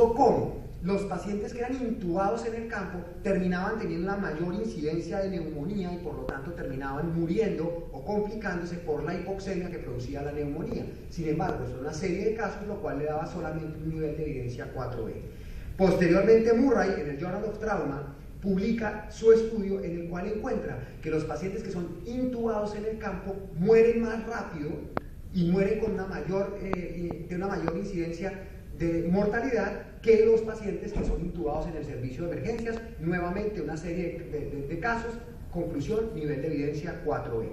demostró cómo los pacientes que eran intubados en el campo terminaban teniendo una mayor incidencia de neumonía y por lo tanto terminaban muriendo o complicándose por la hipoxemia que producía la neumonía. Sin embargo, es una serie de casos, lo cual le daba solamente un nivel de evidencia 4B. Posteriormente, Murray, en el Journal of Trauma, publica su estudio en el cual encuentra que los pacientes que son intubados en el campo mueren más rápido y mueren con una mayor incidencia de mortalidad que los pacientes que son intubados en el servicio de emergencias. Nuevamente una serie de casos, conclusión, nivel de evidencia 4B.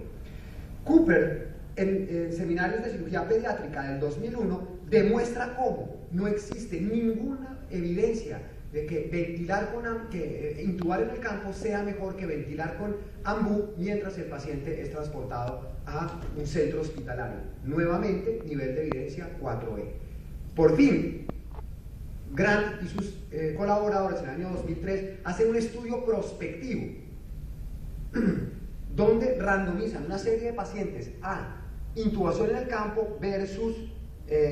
Cooper, en seminarios de cirugía pediátrica del 2001, demuestra cómo no existe ninguna evidencia de que intubar en el campo sea mejor que ventilar con AMBU mientras el paciente es transportado a un centro hospitalario. Nuevamente, nivel de evidencia 4E. Por fin, Grant y sus colaboradores en el año 2003 hacen un estudio prospectivo donde randomizan una serie de pacientes a intubación en el campo versus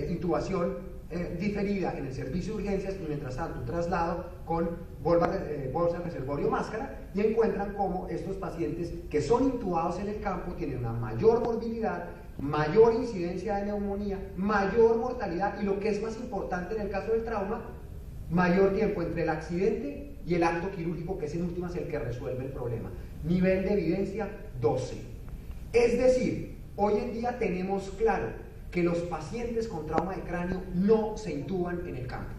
intubación diferida en el servicio de urgencias y mientras tanto un traslado con bolsa reservorio máscara, y encuentran cómo estos pacientes que son intubados en el campo tienen una mayor morbilidad, mayor incidencia de neumonía, mayor mortalidad y, lo que es más importante en el caso del trauma, mayor tiempo entre el accidente y el acto quirúrgico, que es en últimas el que resuelve el problema. Nivel de evidencia 12. Es decir, hoy en día tenemos claro que los pacientes con trauma de cráneo no se intuban en el campo,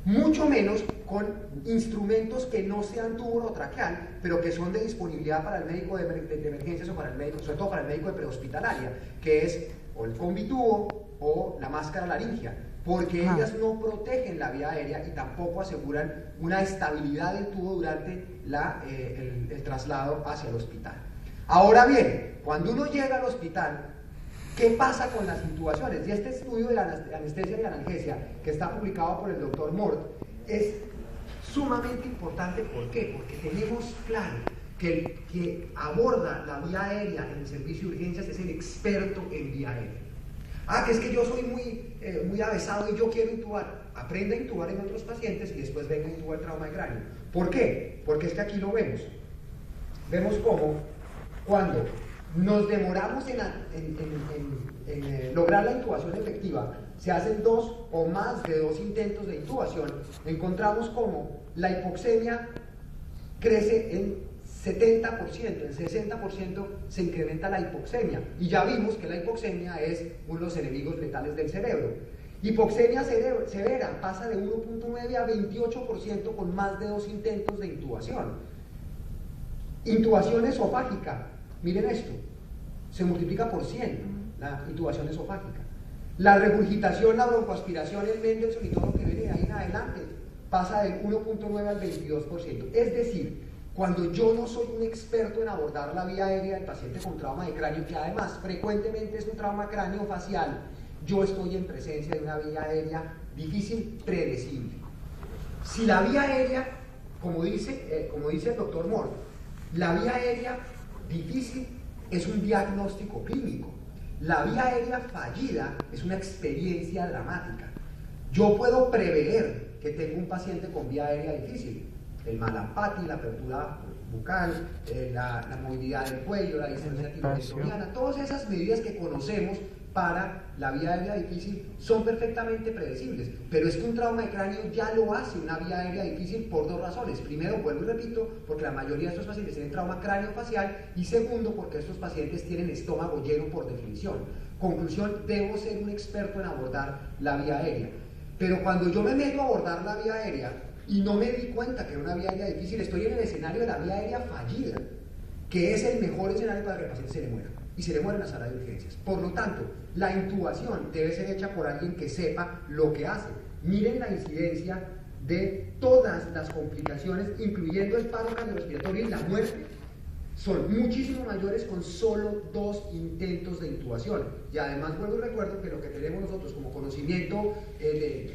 mucho menos con instrumentos que no sean tubo orotraqueal, pero que son de disponibilidad para el médico de emergencias o para el médico, sobre todo para el médico de prehospitalaria, que es o el combitubo o la máscara laringea, porque ellas no protegen la vía aérea y tampoco aseguran una estabilidad del tubo durante el traslado hacia el hospital. Ahora bien, cuando uno llega al hospital, ¿qué pasa con las intubaciones? Y este estudio de la anestesia y analgesia, que está publicado por el doctor Mort, es sumamente importante. ¿Por qué? Porque tenemos claro que el que aborda la vía aérea en el servicio de urgencias es el experto en vía aérea. Que es que yo soy muy avesado y yo quiero intubar. Aprenda a intubar en otros pacientes y después venga a intubar trauma de cráneo. ¿Por qué? Porque es que aquí lo vemos. Vemos cómo cuando nos demoramos en lograr la intubación efectiva, se hacen 2 o más de 2 intentos de intubación, encontramos cómo la hipoxemia crece en 70%, en 60% se incrementa la hipoxemia, y ya vimos que la hipoxemia es uno de los enemigos letales del cerebro. Hipoxemia severa pasa de 1.9 a 28% con más de 2 intentos de intubación. Intubación esofágica, miren esto, se multiplica por 100 la intubación esofágica. La regurgitación, la broncoaspiración, el Mendelssohn y todo lo que viene de ahí en adelante pasa del 1.9 al 22%. Es decir, cuando yo no soy un experto en abordar la vía aérea del paciente con trauma de cráneo, que además frecuentemente es un trauma craneofacial, yo estoy en presencia de una vía aérea difícil, predecible. Si la vía aérea, como dice el doctor Mort, la vía aérea difícil es un diagnóstico clínico. La vía aérea fallida es una experiencia dramática. Yo puedo prever que tengo un paciente con vía aérea difícil. El Malampati, la apertura bucal, la movilidad del cuello, la distancia tiroidea, todas esas medidas que conocemos para la vía aérea difícil son perfectamente predecibles, pero es que un trauma de cráneo ya lo hace una vía aérea difícil por 2 razones. Primero, vuelvo y repito, porque la mayoría de estos pacientes tienen trauma craneofacial, y segundo, porque estos pacientes tienen estómago lleno por definición. Conclusión, debo ser un experto en abordar la vía aérea. Pero cuando yo me meto a abordar la vía aérea y no me di cuenta que era una vía aérea difícil, estoy en el escenario de la vía aérea fallida, que es el mejor escenario para que el paciente se le muera, y se le muere en la sala de urgencias. Por lo tanto, la intubación debe ser hecha por alguien que sepa lo que hace. Miren la incidencia de todas las complicaciones, incluyendo el paro cardiorrespiratorio y la muerte, son muchísimo mayores con solo 2 intentos de intubación. Y además vuelvo y recuerdo que lo que tenemos nosotros como conocimiento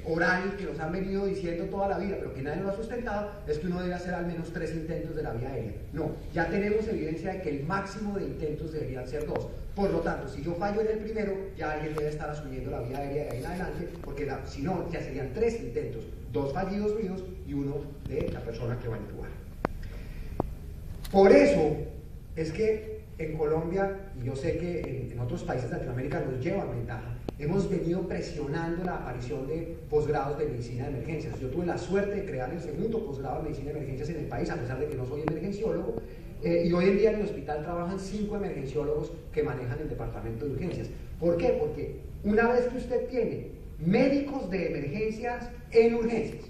oral, que nos han venido diciendo toda la vida, pero que nadie lo ha sustentado, es que uno debe hacer al menos 3 intentos de la vía aérea. No, ya tenemos evidencia de que el máximo de intentos deberían ser 2. Por lo tanto, si yo fallo en el primero, ya alguien debe estar asumiendo la vía aérea de ahí en adelante, porque si no, ya serían 3 intentos 2 fallidos míos y 1 de la persona que va a intubar. Por eso es que en Colombia, y yo sé que en otros países de Latinoamérica nos llevan ventaja, hemos venido presionando la aparición de posgrados de medicina de emergencias. Yo tuve la suerte de crear el segundo posgrado de medicina de emergencias en el país, a pesar de que no soy emergenciólogo, y hoy en día en el hospital trabajan 5 emergenciólogos que manejan el departamento de urgencias. ¿Por qué? Porque una vez que usted tiene médicos de emergencias en urgencias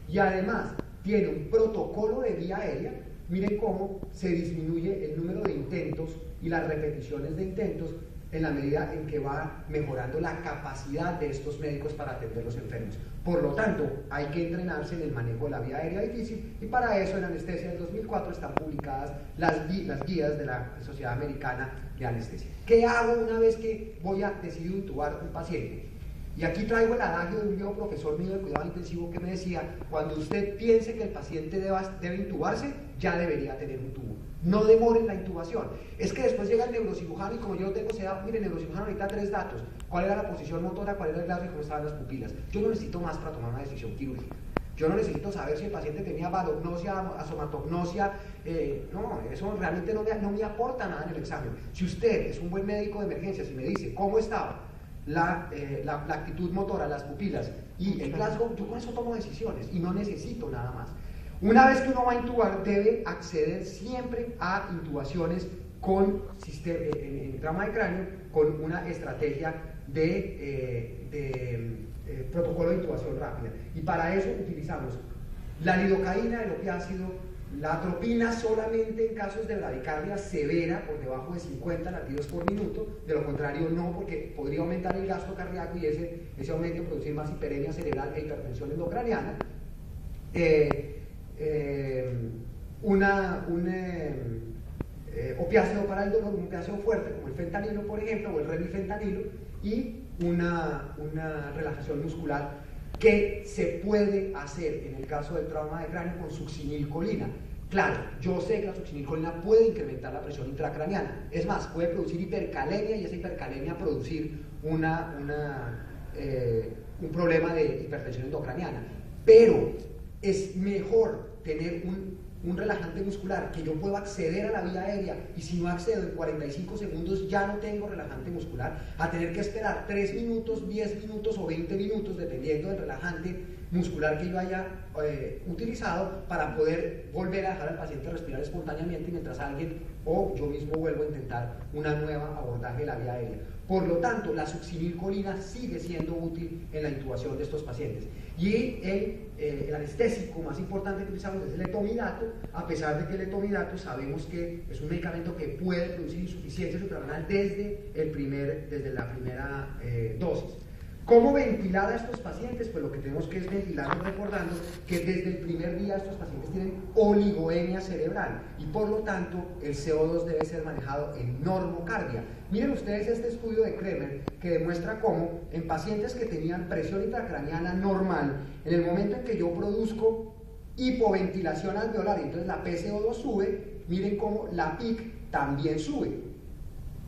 y además tiene un protocolo de vía aérea, miren cómo se disminuye el número de intentos y las repeticiones de intentos en la medida en que va mejorando la capacidad de estos médicos para atender los enfermos. Por lo tanto, hay que entrenarse en el manejo de la vía aérea difícil, y para eso en Anestesia del 2004 están publicadas las guías de la Sociedad Americana de Anestesia. ¿Qué hago una vez que voy a decidir intubar un paciente? Y aquí traigo el adagio de un viejo profesor mío de cuidado intensivo que me decía: cuando usted piense que el paciente debe intubarse, ya debería tener un tubo. No demoren la intubación. Es que después llega el neurocirujano y como yo no tengo esa edad, mire, el neurocirujano necesita 3 datos: cuál era la posición motora, cuál era el grado y cómo estaban las pupilas. Yo no necesito más para tomar una decisión quirúrgica. Yo no necesito saber si el paciente tenía vadognosia, asomatognosia, no, eso realmente no me aporta nada en el examen. Si usted es un buen médico de emergencias y me dice cómo estaba la actitud motora, las pupilas y el Glasgow, yo con eso tomo decisiones y no necesito nada más. Una vez que uno va a intubar, debe acceder siempre a intubaciones con en trauma de cráneo con una estrategia de protocolo de intubación rápida. Y para eso utilizamos la lidocaína, el opiácido, la atropina solamente en casos de bradicardia severa por debajo de 50 latidos por minuto. De lo contrario no, porque podría aumentar el gasto cardíaco y ese aumento producir más hiperemia cerebral e hipertensión endocraniana. Un opiáceo para el dolor, un opiáceo fuerte como el fentanilo, por ejemplo, o el remifentanilo, y una relajación muscular que se puede hacer en el caso del trauma de cráneo con succinilcolina. Claro, yo sé que la succinilcolina puede incrementar la presión intracraniana, es más, puede producir hipercalemia y esa hipercalemia producir un problema de hipertensión endocraniana, pero es mejor tener un relajante muscular que yo puedo acceder a la vía aérea, y si no accedo en 45 segundos ya no tengo relajante muscular, a tener que esperar 3 minutos, 10 minutos o 20 minutos dependiendo del relajante muscular que yo haya utilizado para poder volver a dejar al paciente respirar espontáneamente mientras alguien o yo mismo vuelvo a intentar una nueva abordaje de la vía aérea. Por lo tanto, la succinilcolina sigue siendo útil en la intubación de estos pacientes. Y el anestésico más importante que utilizamos es el etomidato, a pesar de que el etomidato sabemos que es un medicamento que puede producir insuficiencia suprarrenal desde la primera dosis. ¿Cómo ventilar a estos pacientes? Pues lo que tenemos que es ventilarlos recordando que desde el primer día estos pacientes tienen oligoemia cerebral y por lo tanto el CO2 debe ser manejado en normocardia. Miren ustedes este estudio de Kremer que demuestra cómo en pacientes que tenían presión intracraniana normal, en el momento en que yo produzco hipoventilación alveolar y entonces la PCO2 sube, miren cómo la PIC también sube.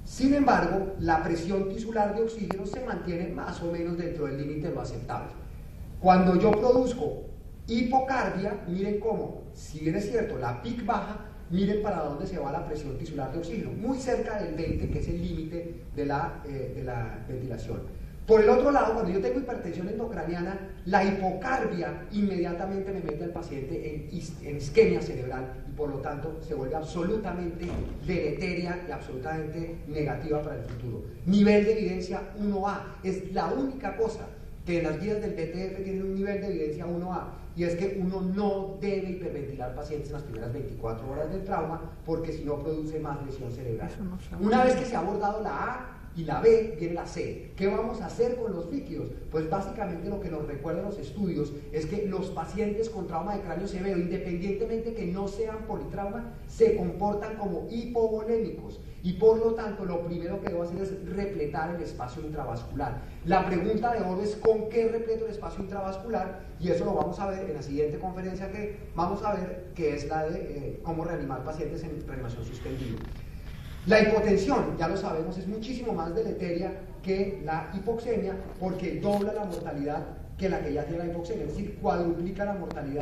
Sin embargo, la presión tisular de oxígeno se mantiene más o menos dentro del límite de lo aceptable. Cuando yo produzco hipocardia, miren cómo, si bien es cierto, la PIC baja, miren para dónde se va la presión tisular de oxígeno, muy cerca del 20, que es el límite de la ventilación. Por el otro lado, cuando yo tengo hipertensión endocraniana, la hipocardia inmediatamente me mete al paciente en isquemia cerebral y por lo tanto se vuelve absolutamente deleteria y absolutamente negativa para el futuro. Nivel de evidencia 1A, es la única cosa que en las guías del BTF tienen un nivel de evidencia 1A, y es que uno no debe hiperventilar pacientes en las primeras 24 horas del trauma porque si no produce más lesión cerebral. Una vez que se ha abordado la A y la B, viene la C. ¿Qué vamos a hacer con los líquidos? Pues básicamente lo que nos recuerdan los estudios es que los pacientes con trauma de cráneo severo, independientemente que no sean politrauma, se comportan como hipovolémicos y por lo tanto lo primero que debo hacer es repletar el espacio intravascular. La pregunta de oro es ¿con qué repleto el espacio intravascular? Y eso lo vamos a ver en la siguiente conferencia que vamos a ver, que es la de cómo reanimar pacientes en reanimación suspendida. La hipotensión, ya lo sabemos, es muchísimo más deleteria que la hipoxemia porque dobla la mortalidad que la que ya tiene la hipoxemia, es decir, cuadruplica la mortalidad